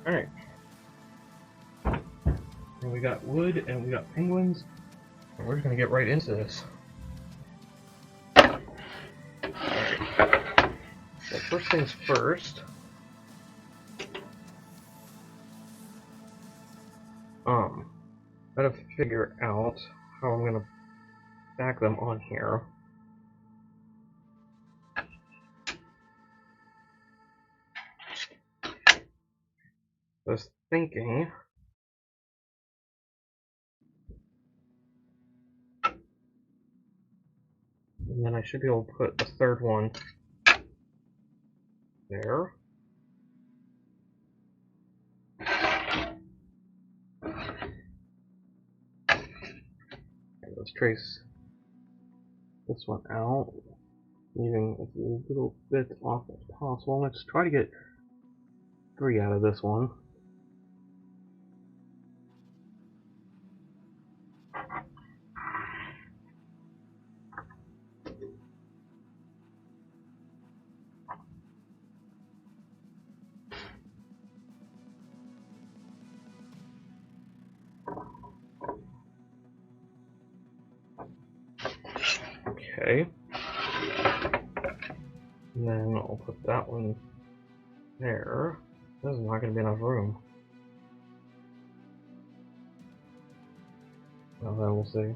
Alright. And we got wood and we got penguins. And we're just gonna get right into this. Alright. So first things first. Gotta figure out how I'm gonna back them on here. I was thinking and then I should be able to put a third one there. Okay, let's trace this one out, leaving as little bit off as possible. Let's try to get 3 out of this one. Okay. And then I'll put that one there. There's not going to be enough room. Well, then we'll see.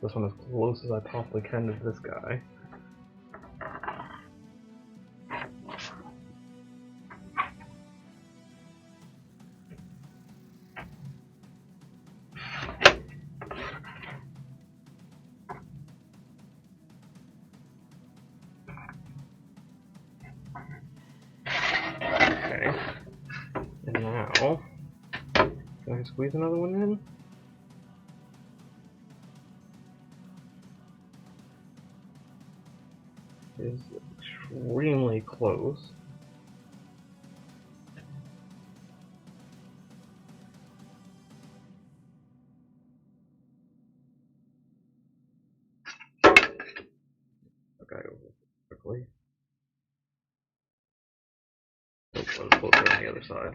This one as close as I possibly can to this guy. Okay. And now, can I squeeze another one in? Is extremely close. Okay, quickly. Let's closer on the other side.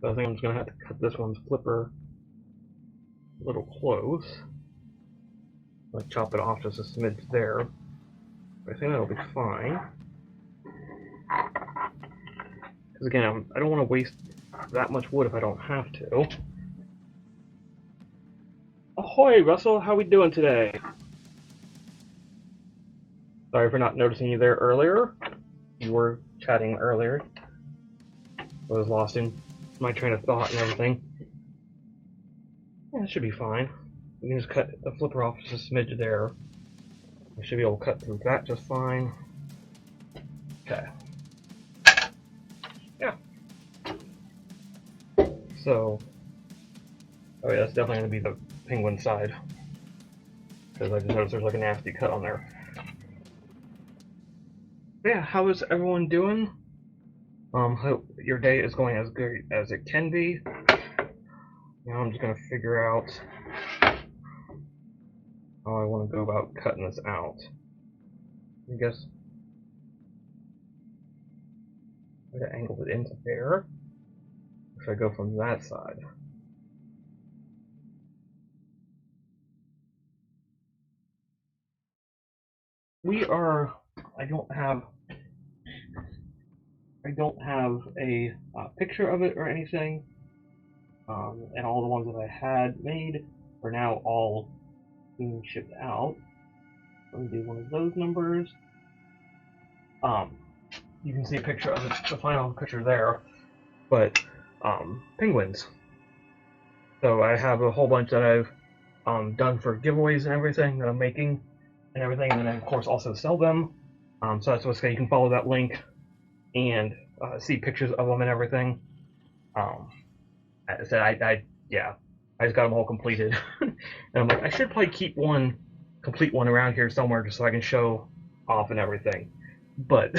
So I think I'm just gonna have to cut this one's flipper a little close. Like chop it off just a smidge there. But I think that'll be fine. Because again, I don't want to waste that much wood if I don't have to. Ahoy, Russell! How we doing today? Sorry for not noticing you there earlier. You were chatting earlier. I was lost in my train of thought and everything. Yeah, it should be fine. We can just cut the flipper off just a smidge there. I should be able to cut through that just fine. Okay. Yeah. So, oh yeah, that's definitely going to be the penguin side. Because I just noticed there's like a nasty cut on there. But yeah, how is everyone doing? Hope your day is going as good as it can be. Now I'm just going to figure out how I want to go about cutting this out. I guess I'm going to angle it into there. Or should I go from that side? I don't have a picture of it or anything. And all the ones that I had made are now all being shipped out. Let me do one of those numbers. You can see a picture of the final picture there, but penguins. So I have a whole bunch that I've done for giveaways and everything that I'm making and everything, and then of course also sell them. So that's what's you can follow that link and see pictures of them and everything. As I said, I just got them all completed, and I'm like, I should probably keep one complete one around here somewhere just so I can show off and everything. But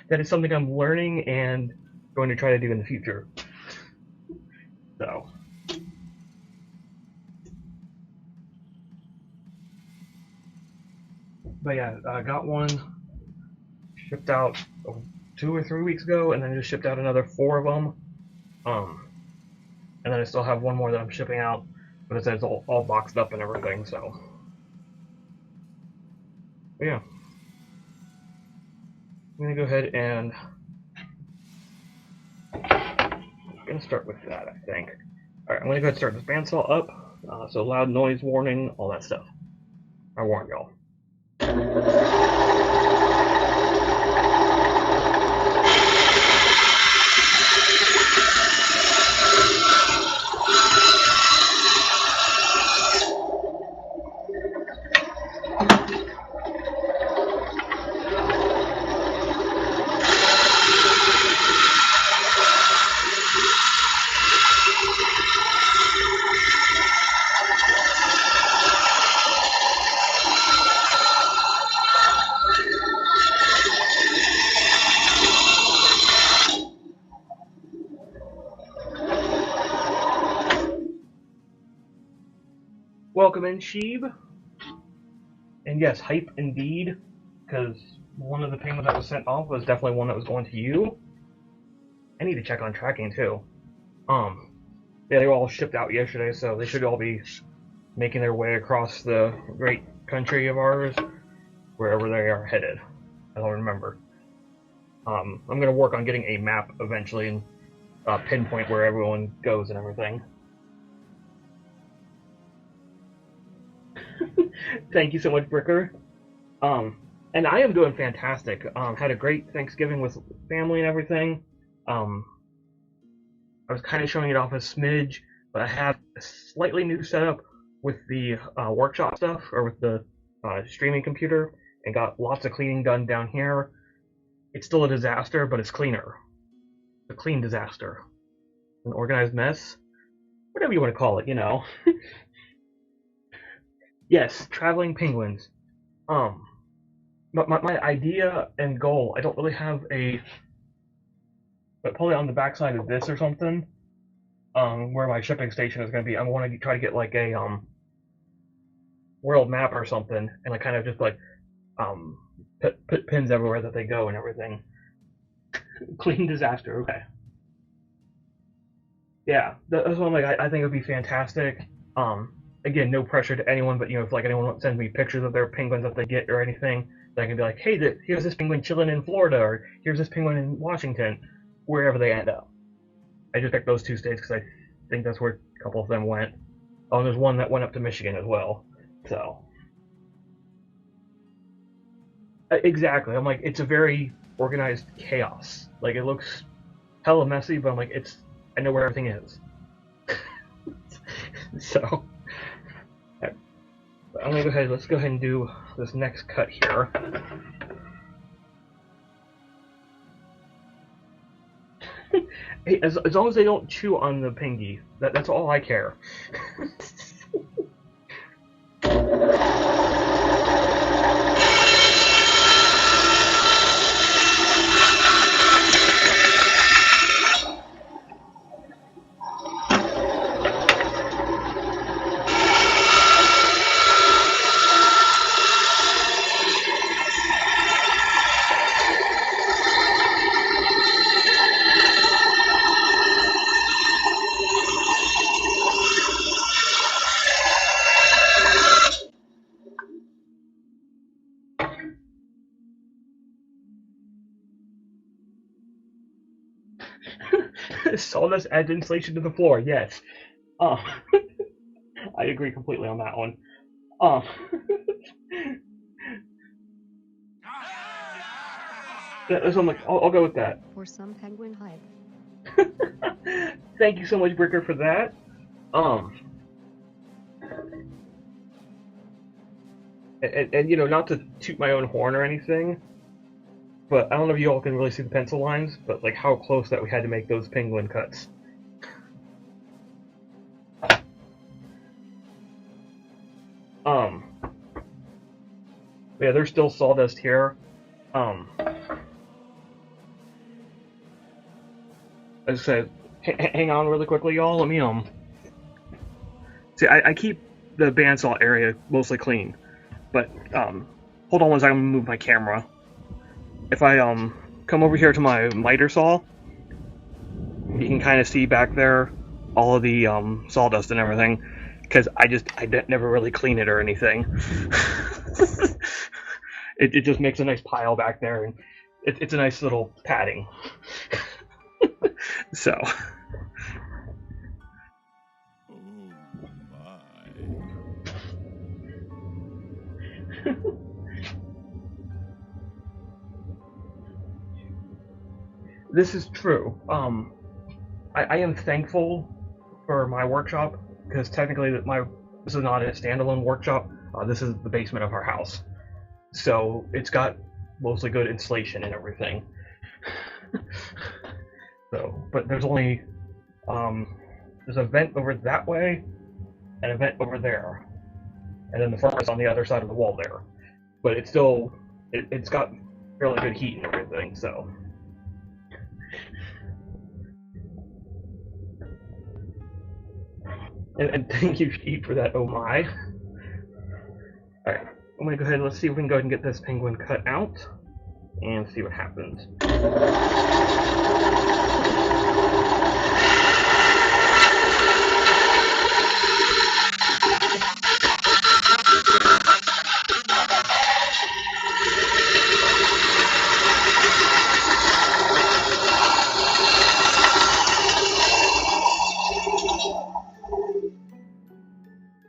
that is something I'm learning and going to try to do in the future. So But yeah, I got one shipped out 2 or 3 weeks ago, and then just shipped out another 4 of them. And then I still have one more that I'm shipping out, but it says all boxed up and everything, so. But yeah. I'm gonna go ahead and I'm gonna start with that, I think. Alright, I'm gonna go ahead and start this bandsaw up. So loud noise warning, all that stuff. I warned y'all. Welcome in, Sheeb. And yes, hype indeed, because one of the payments that was sent off was definitely one that was going to you. I need to check on tracking too. Yeah, they were all shipped out yesterday, so they should all be making their way across the great country of ours, wherever they are headed. I don't remember. I'm gonna work on getting a map eventually and pinpoint where everyone goes and everything. Thank you so much, Bricker. And I am doing fantastic. Had a great Thanksgiving with family and everything. I was kind of showing it off a smidge, but I have a slightly new setup with the workshop stuff, or with the streaming computer, and got lots of cleaning done down here. It's still a disaster, but it's cleaner. A clean disaster. An organized mess. Whatever you want to call it, you know. Yes, traveling penguins. My idea and goal, I don't really have a, but probably on the backside of this or something, where my shipping station is going to be, I want to try to get like a, world map or something, and like kind of just like, put pins everywhere that they go and everything. Clean disaster, okay. Yeah, that's what I'm like, I think it would be fantastic. Again, no pressure to anyone, but you know, if like anyone sends me pictures of their penguins that they get or anything, then I can be like, hey, here's this penguin chilling in Florida, or here's this penguin in Washington, wherever they end up. I just picked those 2 states because I think that's where a couple of them went. Oh, and there's one that went up to Michigan as well. So exactly, I'm like, it's a very organized chaos. Like, it looks hella messy, but I'm like, I know where everything is. So. I'm gonna go ahead. Let's go ahead and do this next cut here. Hey, as long as they don't chew on the pingy, that's all I care. Sawdust adds insulation to the floor, yes. I agree completely on that one. So I'm like, I'll go with that. For some penguin hype. Thank you so much, Bricker, for that. And you know, not to toot my own horn or anything, but I don't know if you all can really see the pencil lines, but like how close that we had to make those penguin cuts. Yeah, there's still sawdust here. As I said, hang on really quickly, y'all. Let me see, I keep the bandsaw area mostly clean, but hold on one second, I'm gonna move my camera. If I come over here to my miter saw, you can kind of see back there all of the sawdust and everything, because I never really clean it or anything. it just makes a nice pile back there, and it's a nice little padding. So. This is true. I am thankful for my workshop, because technically this is not a standalone workshop. This is the basement of our house, so it's got mostly good insulation and everything. So, but there's only there's a vent over that way and a vent over there, and then the furnace on the other side of the wall there. But it's still it's got fairly good heat and everything. So. And thank you, Sheep, for that. Oh my. Alright, I'm gonna go ahead and let's see if we can go ahead and get this penguin cut out and see what happens.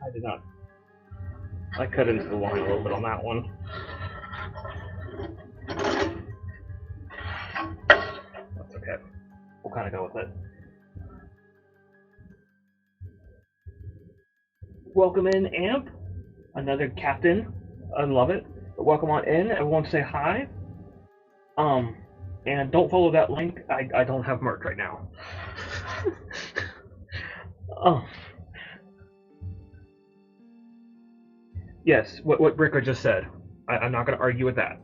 I did not. I cut into the line a little bit on that one. That's okay. We'll kind of go with it. Welcome in, Amp. Another captain. I love it. But welcome on in. Everyone say hi. And don't follow that link. I don't have merch right now. Yes, what Bricker just said. I'm not going to argue with that.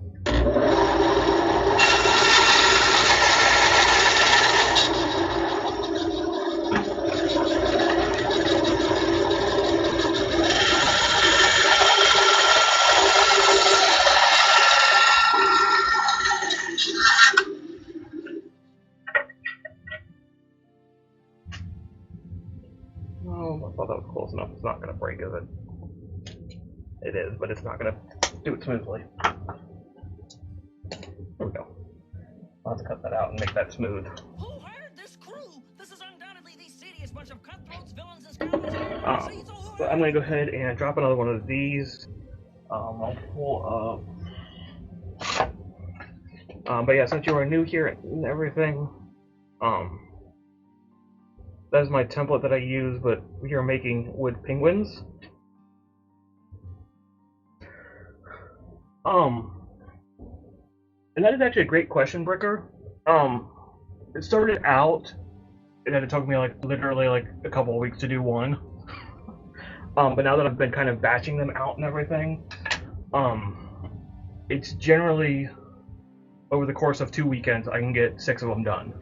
Oh, I thought that was close enough. It's not going to break, is it? It is, but it's not going to do it smoothly. There we go. I'll have to cut that out and make that smooth. Who hired this crew? This is undoubtedly the seediest bunch of cutthroats, villains, and scoundrels. So I'm going to go ahead and drop another one of these. I'll pull up. But yeah, since you are new here and everything, that is my template that I use, but we are making wood penguins. And that is actually a great question, Bricker. It started out, and then it took me literally a couple of weeks to do one. But now that I've been kind of batching them out and everything, it's generally over the course of 2 weekends I can get 6 of them done.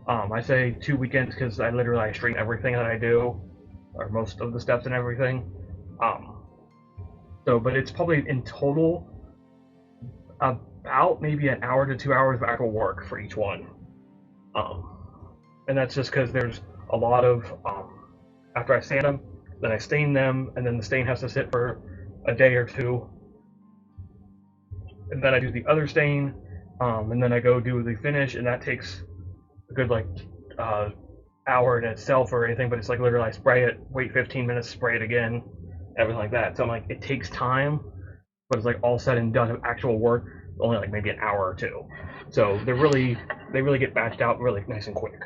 I say 2 weekends because I straighten everything that I do, or most of the steps and everything. But it's probably in total about maybe an hour to 2 hours of actual work for each one. And that's just because there's a lot of, after I sand them, then I stain them, and then the stain has to sit for a day or two. And then I do the other stain, and then I go do the finish, and that takes a good hour in itself or anything, but it's literally I spray it, wait 15 minutes, spray it again, everything like that. So I'm it takes time, but it's all said and done of actual work, only maybe an hour or two. So they really get batched out really nice and quick.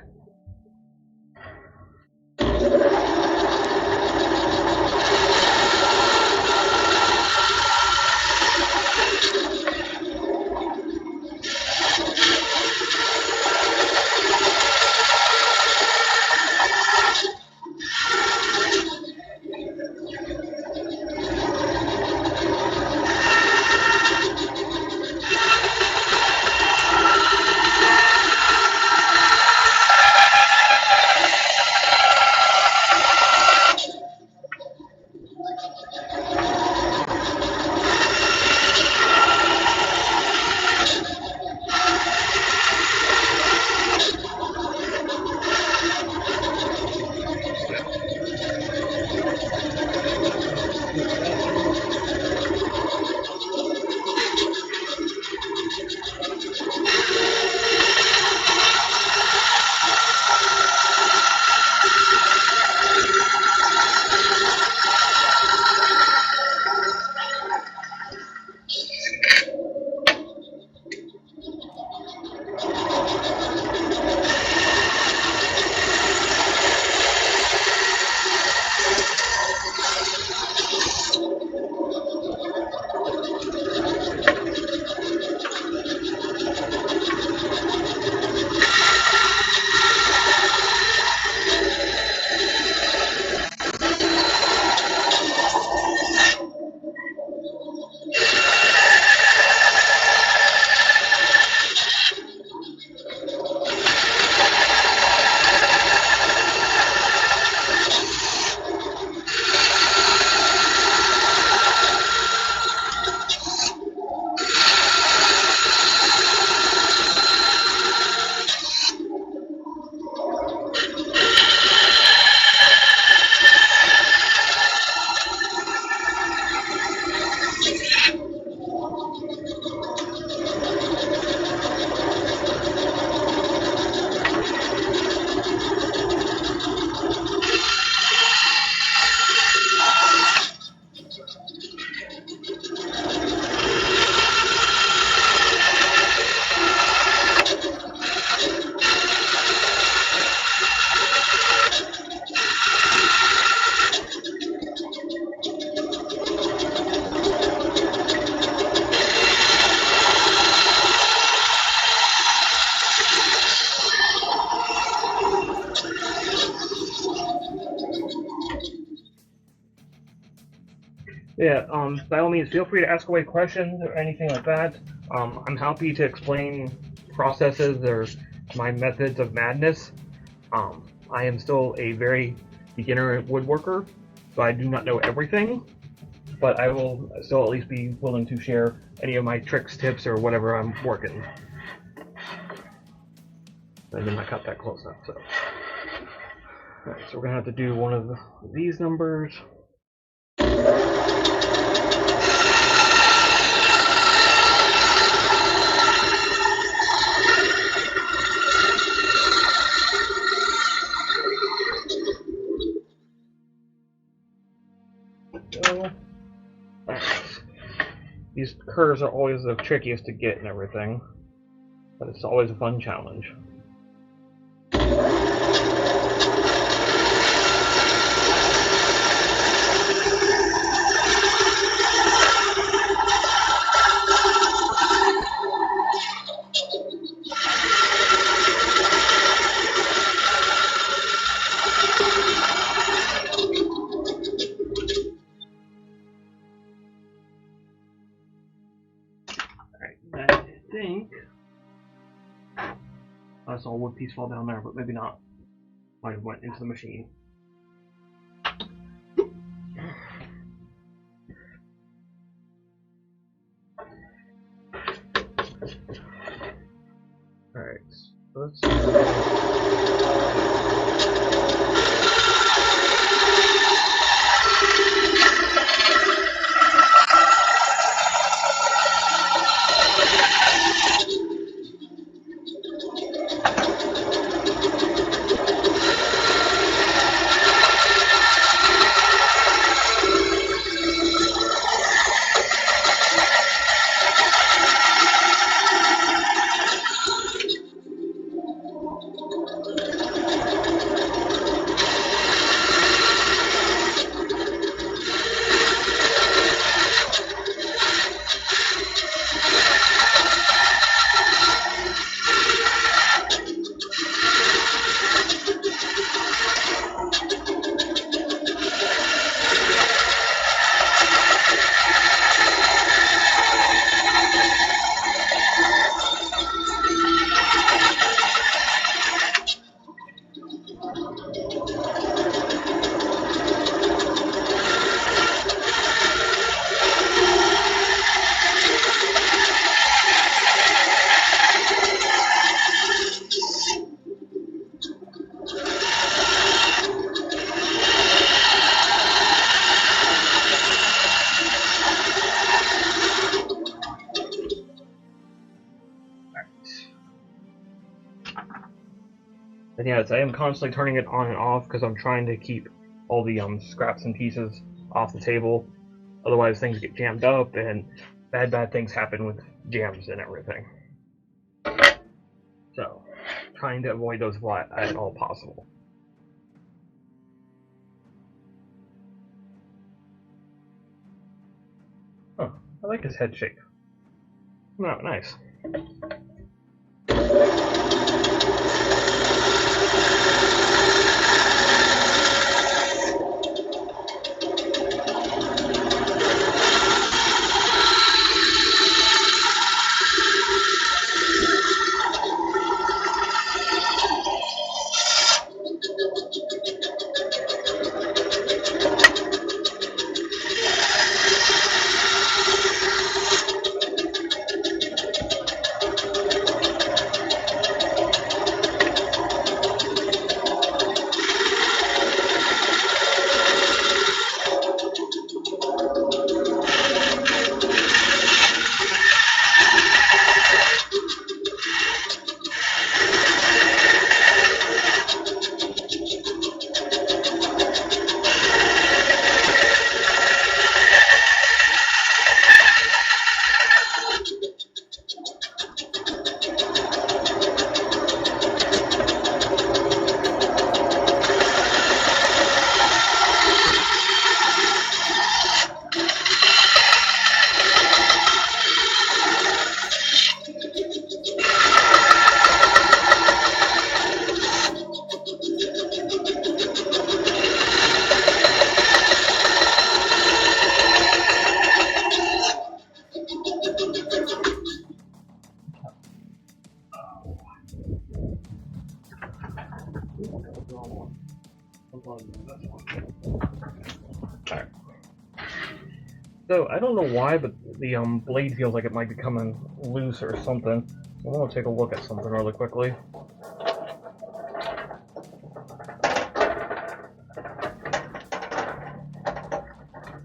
by all means, feel free to ask away questions or anything like that. I'm happy to explain processes or my methods of madness. I am still a very beginner woodworker, so I do not know everything, but I will still at least be willing to share any of my tricks, tips, or whatever I'm working. I did not cut that close enough, so. Alright, so we're gonna have to do one of these numbers. These curves are always the trickiest to get and everything, but it's always a fun challenge. I think I saw a wood piece fall down there, but maybe not. Might have went into the machine. Alright, so let's And yes, I am constantly turning it on and off because I'm trying to keep all the scraps and pieces off the table. Otherwise things get jammed up and bad things happen with jams and everything. So, trying to avoid those at all possible. Huh, I like his head shape. Oh, nice. So I don't know why, but the blade feels like it might be coming loose or something. I want to take a look at something really quickly.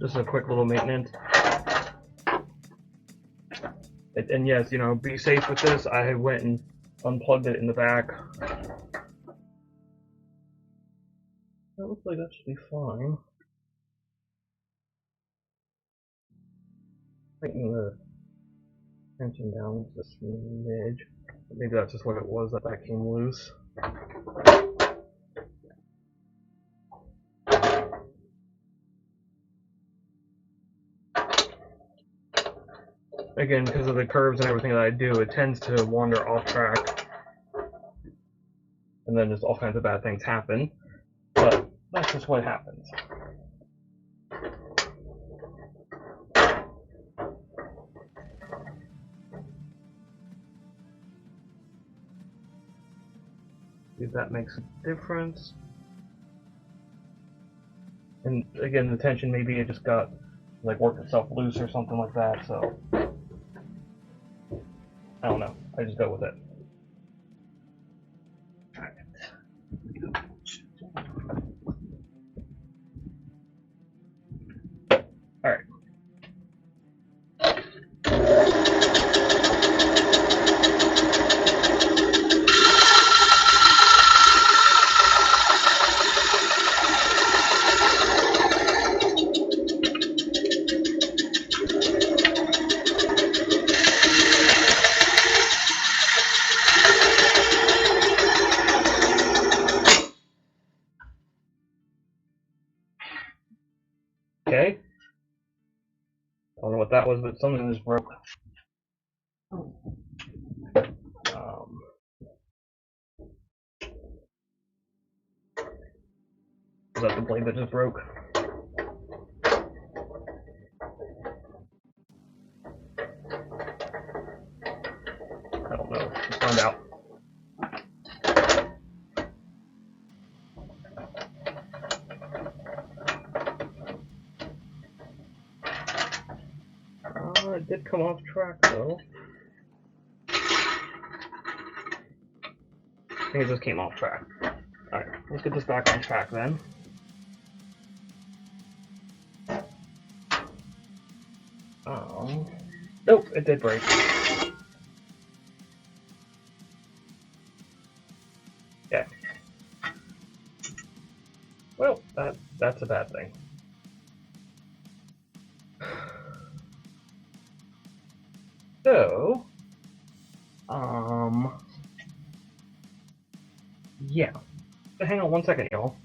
Just a quick little maintenance. And yes, you know, be safe with this. I went and unplugged it in the back. That looks like that should be fine. Tighten the tension down just a smidge. Maybe that's just what it was that came loose. Again, because of the curves and everything that I do, it tends to wander off track. And then just all kinds of bad things happen. But that's just what happens. See if that makes a difference. And again, the tension, maybe it just got, like, worked itself loose or something like that, so I don't know. I just go with it. Alright. Okay. I don't know what that was, but something just broke. Is that the blade that just broke? I don't know. Let's find out. It did come off track though. I think it just came off track. Alright, let's get this back on track then. Nope, it did break. Yeah. Well, that's a bad thing. So, yeah. So hang on one second, y'all.